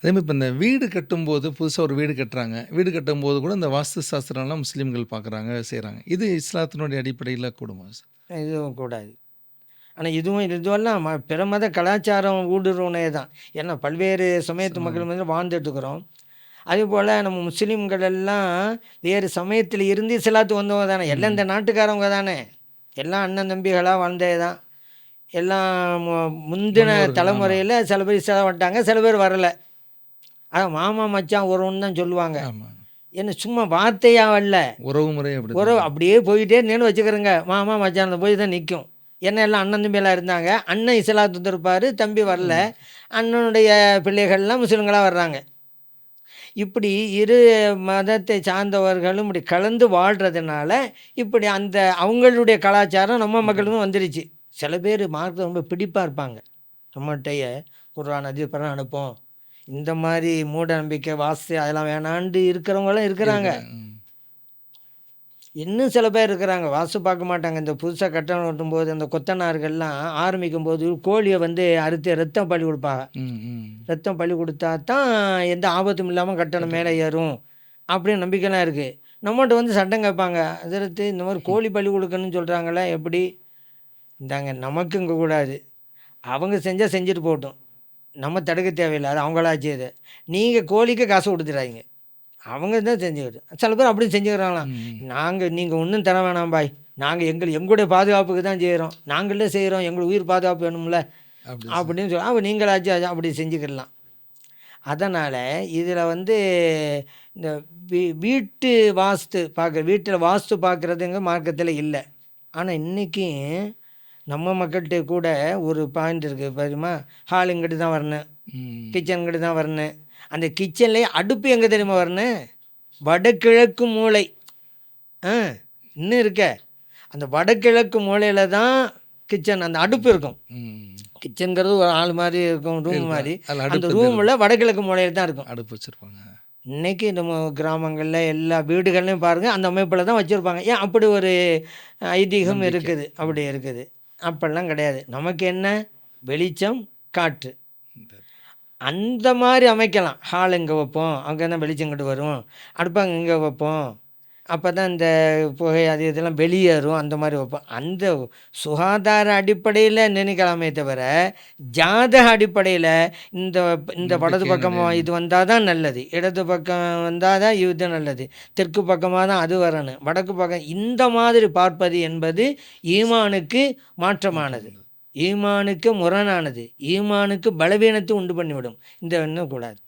அதேமாரி இப்ப இந்த வீடு கட்டும்போது, புதுசா ஒரு வீடு கட்டுறாங்க. வீடு கட்டும்போது கூட இந்த வாஸ்து சாஸ்திரம்லாம் முஸ்லீம்கள் பார்க்குறாங்க, செய்றாங்க. இது இஸ்லாத்தினுடைய அடிப்படையில கூடுமா சார்? இதுவும் கூடாது. ஆனா இதுவெல்லாம் பிற மத கலாச்சாரம் ஊடுருவனே தான். ஏன்னா பல்வேறு சமயத்து மக்கள் வந்து வாழ்ந்துட்டுருக்குறோம். அதேபோல் நம்ம முஸ்லீம்கள் எல்லாம் வேறு சமயத்தில் இருந்து இஸ்லாத்துக்கு வந்தவங்க தானே. எல்லாம் இந்த நாட்டுக்காரவங்க தானே. எல்லாம் அண்ணன் தம்பிகளாக வாழ்ந்தது தான். எல்லாம் முந்தின முன்னோர்கள். ஆமா, தலைமுறையில் சில பேர் இஸ்லாம் வந்துட்டாங்க, சில பேர் வரலை. அதான் மாமா மச்சான் உறவுன்னு தான் சொல்லுவாங்க. ஆமா. என்ன சும்மா வார்த்தையா வரல. உறவு முறை அப்படிதான். உறவு அப்படியே போயிட்டே இருந்தேன்னு வச்சுக்கிறேங்க. மாமா மச்சான் போய் தான் நிற்கும். ஏன்னா எல்லாம் அண்ணன் தம்பியெல்லாம் இருந்தாங்க. அண்ணன் இஸ்லாத்து வந்திருப்பார், தம்பி வரல. அண்ணனுடைய பிள்ளைகள்லாம் முஸ்லீம்களாக வர்றாங்க. இப்படி இரு மதத்தை சார்ந்தவர்களும் இப்படி கலந்து வாழ்கிறதுனால இப்படி அந்த அவங்களுடைய கலாச்சாரம் நம்ம மக்களுக்கும் வந்துடுச்சு. சில பேர் மார்க்கத்தை ரொம்ப பிடிப்பாக இருப்பாங்க. நம்மகிட்டய குர்ஆன் ஹதீஸ் படம் அனுப்போம், இந்த மாதிரி மூட நம்பிக்கை வாஸ்து அதெல்லாம் வேணான்ட்டு இருக்கிறவங்களாம் இருக்கிறாங்க. இன்னும் சில பேர் இருக்கிறாங்க, வாஸ்து பார்க்க மாட்டாங்க. இந்த புதுசாக கட்டணம் கட்டும்போது அந்த கொத்தனார்கள்லாம் ஆரம்பிக்கும் போது கோழியை வந்து அறுத்து ரத்தம் பலி கொடுப்பாங்க. ரத்தம் பலி கொடுத்தா தான் எந்த ஆபத்தும் இல்லாமல் கட்டணம் மேலே ஏறும் அப்படின்னு நம்பிக்கைலாம் இருக்குது. நம்மகிட்ட வந்து சட்டம் கேட்பாங்க, அதற்கு இந்த மாதிரி கோழி பலி கொடுக்கணும்னு சொல்கிறாங்களே எப்படி? இந்தாங்க, நமக்கு இங்கே கூடாது. அவங்க செஞ்சால் செஞ்சுட்டு போகட்டும், நம்ம தடுக்க தேவையில்லை, அது அவங்களாச்சு. இது நீங்கள் கோழிக்கு காசு கொடுத்துடாதீங்க, அவங்க தான் செஞ்சுக்கிட்டு. சில பேர் அப்படி செஞ்சுக்கிறாங்களாம். நீங்கள் ஒன்றும் தர வேணாம் பாய், நாங்கள் எங்களுடைய பாதுகாப்புக்கு தான் செய்கிறோம், நாங்களே செய்கிறோம், எங்களுக்கு உயிர் பாதுகாப்பு வேணும்ல அப்படின்னு சொல்லி அவன் நீங்களாச்சும் அப்படி செஞ்சுக்கிடலாம். அதனால் இதில் வந்து இந்த வீட்டு வாஸ்து வீட்டில் வாஸ்து பார்க்குறதுங்க மார்க்கத்தில் இல்லை. ஆனால் இன்றைக்கி நம்ம மக்கள்கிட்ட கூட ஒரு பாயிண்ட் இருக்குது பாருமா, ஹால் இங்கிட்டு தான் வரணும், கிச்சன் இங்கிட்டு தான் வரணும். அந்த கிச்சன்லேயே அடுப்பு எங்கே தெரியுமா வரணும்? வடகிழக்கு மூலை. இன்னும் இருக்க அந்த வடகிழக்கு மூலையில் தான் கிச்சன், அந்த அடுப்பு இருக்கும். கிச்சனுங்கிறது ஒரு ஆள் மாதிரி இருக்கும், ரூம் மாதிரி. அந்த ரூமில் வடகிழக்கு மூலையில் தான் இருக்கும் அடுப்பு வச்சுருப்பாங்க. இன்றைக்கி நம்ம கிராமங்களில் எல்லா வீடுகள்லையும் பாருங்கள் அந்த அமைப்பில் தான் வச்சுருப்பாங்க. ஏன் அப்படி ஒரு ஐதீகம் இருக்குது, அப்படி இருக்குது. அப்படிலாம் கிடையாது. நமக்கு என்ன வெளிச்சம், காற்று, அந்த மாதிரி அமைக்கலாம். ஹால் இங்கே வைப்போம், அங்கே தான் வெளிச்சங்கிட்டு வரும். அடுப்பாங்க இங்கே வைப்போம், அப்போ தான் இந்த புகை அது இதெல்லாம் வெளியேறும். அந்த மாதிரி வைப்போம். அந்த சுகாதார அடிப்படையில் நினைக்கலாமே தவிர ஜாதக அடிப்படையில் இந்த இந்த வலது பக்கமாக இது வந்தால் தான் நல்லது, இடது பக்கம் வந்தால் தான் இது நல்லது, தெற்கு பக்கமாக தான் அது வரணும், வடக்கு பக்கம், இந்த மாதிரி பார்ப்பது என்பது ஈமானுக்கு மாற்றமானது, ஈமானுக்கு முரணானது, ஈமானுக்கு பலவீனத்தை உண்டு பண்ணிவிடும். இந்த எண்ணம் கூடாது.